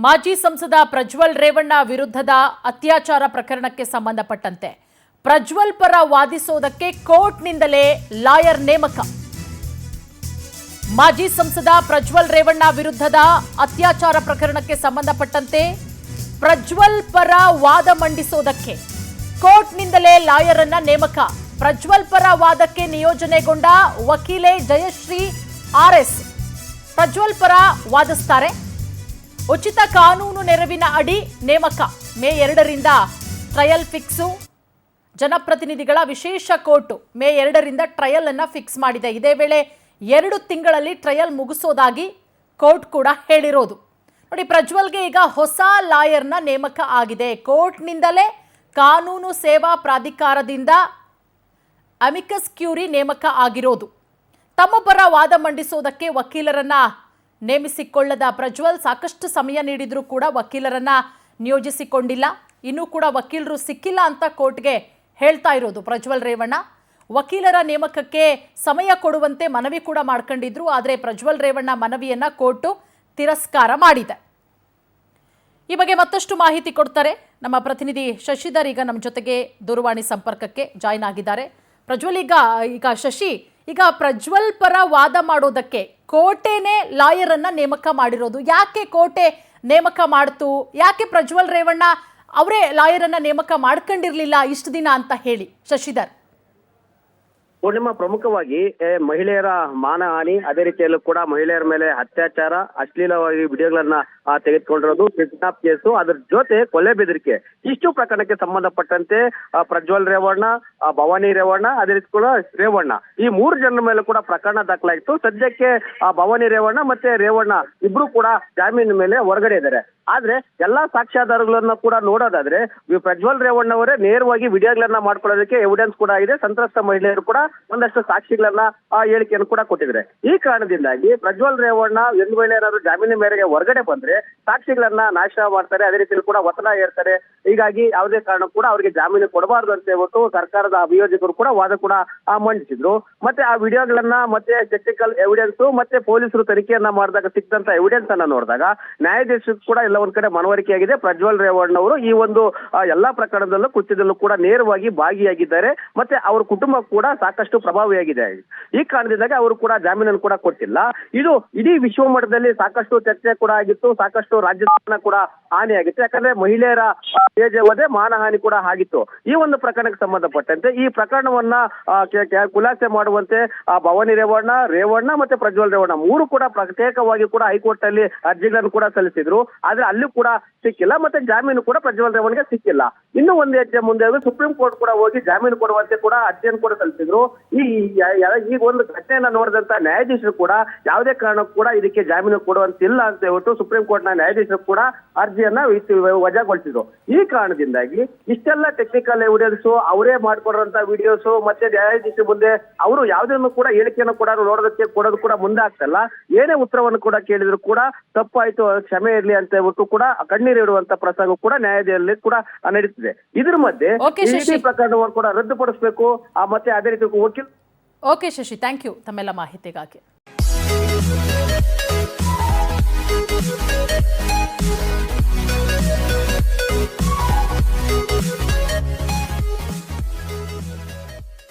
ಮಾಜಿ ಸಂಸದ ಪ್ರಜ್ವಲ್ ರೇವಣ್ಣ ವಿರುದ್ಧದ ಅತ್ಯಾಚಾರ ಪ್ರಕರಣಕ್ಕೆ ಸಂಬಂಧಪಟ್ಟಂತೆ ಪ್ರಜ್ವಲ್ ಪರ ವಾದಿಸೋದಕ್ಕೆ ಕೋರ್ಟ್ನಿಂದಲೇ ಲಾಯರ್ ನೇಮಕ. ಮಾಜಿ ಸಂಸದ ಪ್ರಜ್ವಲ್ ರೇವಣ್ಣ ವಿರುದ್ಧದ ಅತ್ಯಾಚಾರ ಪ್ರಕರಣಕ್ಕೆ ಸಂಬಂಧಪಟ್ಟಂತೆ ಪ್ರಜ್ವಲ್ ಪರ ವಾದ ಮಂಡಿಸೋದಕ್ಕೆ ಕೋರ್ಟ್ನಿಂದಲೇ ಲಾಯರ್ ಅನ್ನ ನೇಮಕ. ಪ್ರಜ್ವಲ್ ಪರ ವಾದಕ್ಕೆ ನಿಯೋಜನೆಗೊಂಡ ವಕೀಲೆ ಜಯಶ್ರೀ ಆರ್ಎಸ್ ಪ್ರಜ್ವಲ್ ಪರ ವಾದಿಸ್ತಾರೆ. ಉಚಿತ ಕಾನೂನು ನೆರವಿನ ಅಡಿ ನೇಮಕ. ಮೇ 2ರಿಂದ ಟ್ರಯಲ್ ಫಿಕ್ಸು. ಜನಪ್ರತಿನಿಧಿಗಳ ವಿಶೇಷ ಕೋರ್ಟು ಮೇ 2ರಿಂದ ಟ್ರಯಲ್ ಅನ್ನ ಫಿಕ್ಸ್ ಮಾಡಿದೆ. ಇದೇ ವೇಳೆ 2 ತಿಂಗಳಲ್ಲಿ ಟ್ರಯಲ್ ಮುಗಿಸೋದಾಗಿ ಕೋರ್ಟ್ ಕೂಡ ಹೇಳಿರೋದು. ನೋಡಿ, ಪ್ರಜ್ವಲ್ಗೆ ಈಗ ಹೊಸ ಲಾಯರ್ನ ನೇಮಕ ಆಗಿದೆ. ಕೋರ್ಟ್ನಿಂದಲೇ ಕಾನೂನು ಸೇವಾ ಪ್ರಾಧಿಕಾರದಿಂದ ಅಮಿಕಸ್ ಕ್ಯೂರಿ ನೇಮಕ ಆಗಿರೋದು. ತಮ್ಮ ಪರ ವಾದ ಮಂಡಿಸೋದಕ್ಕೆ ವಕೀಲರನ್ನ ನೇಮಿಸಿಕೊಳ್ಳದ ಪ್ರಜ್ವಲ್ ಸಾಕಷ್ಟು ಸಮಯ ನೀಡಿದ್ರೂ ಕೂಡ ವಕೀಲರನ್ನ ನಿಯೋಜಿಸಿಕೊಂಡಿಲ್ಲ. ಇನ್ನೂ ಕೂಡ ವಕೀಲರು ಸಿಕ್ಕಿಲ್ಲ ಅಂತ ಕೋರ್ಟ್ಗೆ ಹೇಳ್ತಾ ಇರೋದು ಪ್ರಜ್ವಲ್ ರೇವಣ್ಣ. ವಕೀಲರ ನೇಮಕಕ್ಕೆ ಸಮಯ ಕೊಡುವಂತೆ ಮನವಿ ಕೂಡ ಮಾಡ್ಕೊಂಡಿದ್ರು. ಆದರೆ ಪ್ರಜ್ವಲ್ ರೇವಣ್ಣ ಮನವಿಯನ್ನ ಕೋರ್ಟು ತಿರಸ್ಕಾರ ಮಾಡಿದೆ. ಈ ಬಗ್ಗೆ ಮತ್ತಷ್ಟು ಮಾಹಿತಿ ಕೊಡ್ತಾರೆ ನಮ್ಮ ಪ್ರತಿನಿಧಿ ಶಶಿಧರ್. ಈಗ ನಮ್ಮ ಜೊತೆಗೆ ದೂರವಾಣಿ ಸಂಪರ್ಕಕ್ಕೆ ಜಾಯ್ನ್ ಆಗಿದ್ದಾರೆ. ಪ್ರಜ್ವಲ್, ಈಗ ಶಶಿ, ಈಗ ಪ್ರಜ್ವಲ್ ಪರ ವಾದ ಮಾಡೋದಕ್ಕೆ ಕೋರ್ಟೇನೆ ಲಾಯರ್ ಅನ್ನ ನೇಮಕ ಮಾಡಿರೋದು. ಯಾಕೆ ಕೋರ್ಟೆ ನೇಮಕ ಮಾಡ್ತು? ಯಾಕೆ ಪ್ರಜ್ವಲ್ ರೇವಣ್ಣ ಅವರೇ ಲಾಯರ್ ಅನ್ನ ನೇಮಕ ಮಾಡ್ಕೊಂಡಿರ್ಲಿಲ್ಲ ಇಷ್ಟು ದಿನ ಅಂತ ಹೇಳಿ ಶಶಿಧರ್? ಪೂರ್ಣಿಮಾ, ಪ್ರಮುಖವಾಗಿ ಮಹಿಳೆಯರ ಮಾನಹಾನಿ, ಅದೇ ರೀತಿಯಲ್ಲೂ ಕೂಡ ಮಹಿಳೆಯರ ಮೇಲೆ ಅತ್ಯಾಚಾರ, ಅಶ್ಲೀಲವಾಗಿ ವಿಡಿಯೋಗಳನ್ನ ತೆಗೆದುಕೊಂಡಿರೋದು, ಕಿಡ್ನಾಪ್ ಕೇಸು, ಅದ್ರ ಜೊತೆ ಕೊಲೆ ಬೆದರಿಕೆ, ಇಷ್ಟು ಪ್ರಕರಣಕ್ಕೆ ಸಂಬಂಧಪಟ್ಟಂತೆ ಪ್ರಜ್ವಲ್ ರೇವಣ್ಣ, ಭವಾನಿ ರೇವಣ್ಣ, ಅದೇ ರೀತಿ ಕೂಡ ರೇವಣ್ಣ, ಈ 3 ಜನರ ಮೇಲೆ ಕೂಡ ಪ್ರಕರಣ ದಾಖಲಾಯಿತು. ಸದ್ಯಕ್ಕೆ ಭವಾನಿ ರೇವಣ್ಣ ಮತ್ತೆ ರೇವಣ್ಣ ಇಬ್ರು ಕೂಡ ಜಾಮೀನು ಮೇಲೆ ಹೊರಗಡೆ ಇದ್ದಾರೆ. ಆದ್ರೆ ಎಲ್ಲಾ ಸಾಕ್ಷ್ಯಾಧಾರಗಳನ್ನ ಕೂಡ ನೋಡೋದಾದ್ರೆ ಪ್ರಜ್ವಲ್ ರೇವಣ್ಣ ಅವರೇ ನೇರವಾಗಿ ವಿಡಿಯೋಗಳನ್ನ ಮಾಡ್ಕೊಳ್ಳೋದಕ್ಕೆ ಎವಿಡೆನ್ಸ್ ಕೂಡ ಇದೆ. ಸಂತ್ರಸ್ತ ಮಹಿಳೆಯರು ಕೂಡ ಒಂದಷ್ಟು ಸಾಕ್ಷಿಗಳನ್ನ ಹೇಳಿಕೆಯನ್ನು ಕೂಡ ಕೊಟ್ಟಿದ್ದಾರೆ. ಈ ಕಾರಣದಿಂದಾಗಿ ಪ್ರಜ್ವಲ್ ರೇವಣ್ಣ ಒಂದು ವೇಳೆ ಏನಾದ್ರು ಜಾಮೀನು ಮೇರೆಗೆ ಹೊರಗಡೆ ಬಂದ್ರೆ ಸಾಕ್ಷಿಗಳನ್ನ ನಾಶ ಮಾಡ್ತಾರೆ, ಅದೇ ರೀತಿಯಲ್ಲಿ ಕೂಡ ಒತ್ತಡ ಏರ್ತಾರೆ. ಹೀಗಾಗಿ ಯಾವುದೇ ಕಾರಣ ಕೂಡ ಅವರಿಗೆ ಜಾಮೀನು ಕೊಡಬಾರದು ಅಂತ ಹೇಳ್ಬಿಟ್ಟು ಸರ್ಕಾರದ ಅಭಿಯೋಜಕರು ಕೂಡ ವಾದ ಕೂಡ ಮಂಡಿಸಿದ್ರು. ಮತ್ತೆ ಆ ವಿಡಿಯೋಗಳನ್ನ ಮತ್ತೆ ಟೆಕ್ನಿಕಲ್ ಎವಿಡೆನ್ಸ್ ಮತ್ತೆ ಪೊಲೀಸರು ತನಿಖೆಯನ್ನ ಮಾಡಿದಾಗ ಸಿಕ್ಕಿದಂತ ಎವಿಡೆನ್ಸ್ ಅನ್ನ ನೋಡಿದಾಗ ನ್ಯಾಯಾಧೀಶರು ಕೂಡ ಎಲ್ಲ ಒಂದ್ ಕಡೆ ಮನವರಿಕೆಯಾಗಿದೆ. ಪ್ರಜ್ವಲ್ ರೇವಣ್ಣ ಅವರು ಈ ಒಂದು ಎಲ್ಲಾ ಪ್ರಕರಣದಲ್ಲೂ ಕೃತ್ಯದಲ್ಲೂ ಕೂಡ ನೇರವಾಗಿ ಭಾಗಿಯಾಗಿದ್ದಾರೆ. ಮತ್ತೆ ಅವ್ರ ಕುಟುಂಬ ಕೂಡ ಸಾಕಷ್ಟು ಪ್ರಭಾವಿಯಾಗಿದೆ. ಈ ಕಾರಣದಿಂದಾಗಿ ಅವರು ಕೂಡ ಜಾಮೀನನ್ನು ಕೂಡ ಕೊಟ್ಟಿಲ್ಲ. ಇದು ಇಡೀ ವಿಶ್ವ ಮಟ್ಟದಲ್ಲಿ ಸಾಕಷ್ಟು ಚರ್ಚೆ ಕೂಡ ಆಗಿತ್ತು, ಸಾಕಷ್ಟು ರಾಜ್ಯದ ಕೂಡ ಹಾನಿಯಾಗಿತ್ತು. ಯಾಕಂದ್ರೆ ಮಹಿಳೆಯರ ತೇಜವಧೆ, ಮಾನಹಾನಿ ಕೂಡ ಆಗಿತ್ತು. ಈ ಒಂದು ಪ್ರಕರಣಕ್ಕೆ ಸಂಬಂಧಪಟ್ಟಂತೆ ಈ ಪ್ರಕರಣವನ್ನ ಖುಲಾಸೆ ಮಾಡುವಂತೆ ಭವಾನಿ ರೇವಣ್ಣ ಮತ್ತೆ ಪ್ರಜ್ವಲ್ ರೇವಣ್ಣ 3 ಕೂಡ ಪ್ರತ್ಯೇಕವಾಗಿ ಕೂಡ ಹೈಕೋರ್ಟ್ ಅಲ್ಲಿ ಅರ್ಜಿಗಳನ್ನು ಕೂಡ ಸಲ್ಲಿಸಿದ್ರು. ಆದ್ರೆ ಅಲ್ಲೂ ಕೂಡ ಸಿಕ್ಕಿಲ್ಲ. ಮತ್ತೆ ಜಾಮೀನು ಕೂಡ ಪ್ರಜ್ವಲ್ ರೇವಣ್ಗೆ ಸಿಕ್ಕಿಲ್ಲ. ಇನ್ನೂ ಒಂದು ಹೆಜ್ಜೆ ಮುಂದೆ ಸುಪ್ರೀಂ ಕೋರ್ಟ್ ಕೂಡ ಹೋಗಿ ಜಾಮೀನು ಕೊಡುವಂತೆ ಕೂಡ ಅರ್ಜಿಯನ್ನು ಕೂಡ ಸಲ್ಲಿಸಿದ್ರು. ಈಗ ಒಂದು ಘಟನೆಯನ್ನ ನೋಡಿದಂತ ನ್ಯಾಯಾಧೀಶರು ಕೂಡ ಯಾವುದೇ ಕಾರಣಕ್ಕೂ ಕೂಡ ಇದಕ್ಕೆ ಜಾಮೀನು ಕೊಡುವಂತಿಲ್ಲ ಅಂತ ಹೇಳ್ಬಿಟ್ಟು ಸುಪ್ರೀಂ ಕೋರ್ಟ್ ನ ನ್ಯಾಯಾಧೀಶರು ಕೂಡ ಅರ್ಜಿಯನ್ನ ವಜಾಗೊಳಿಸಿದ್ರು. ಈ ಕಾರಣದಿಂದಾಗಿ ಇಷ್ಟೆಲ್ಲ ಟೆಕ್ನಿಕಲ್ ಎವಿಡೆನ್ಸ್, ಅವರೇ ಮಾಡ್ಕೊಡುವಂತ ವಿಡಿಯೋಸ್, ಮತ್ತೆ ನ್ಯಾಯಾಧೀಶರ ಮುಂದೆ ಅವರು ಯಾವುದನ್ನು ಕೂಡ ಹೇಳಿಕೆಯನ್ನು ಕೂಡ ಕೊಡೋದು ಕೂಡ ಮುಂದೆ ಆಗ್ತಲ್ಲ. ಏನೇ ಉತ್ತರವನ್ನು ಕೂಡ ಕೇಳಿದ್ರು ಕೂಡ ತಪ್ಪಾಯ್ತು, ಕ್ಷಮೆ ಇರ್ಲಿ ಅಂತ ಹೇಳ್ಬಿಟ್ಟು ಕೂಡ ಕಣ್ಣೀರಿಡುವಂತ ಪ್ರಸಂಗ ಕೂಡ ನ್ಯಾಯಾಲಯದಲ್ಲಿ ಕೂಡ ನಡೀತಿದೆ. ಇದ್ರ ಮಧ್ಯೆ ಈ ಪ್ರಕರಣವನ್ನು ಕೂಡ ರದ್ದುಪಡಿಸಬೇಕು. ಮತ್ತೆ ಅದೇ ರೀತಿ ವಕೀಲ. ಓಕೆ ಶಶಿ, ಥ್ಯಾಂಕ್ ಯು ತಮ್ಮೆಲ್ಲ ಮಾಹಿತಿಗಾಗಿ.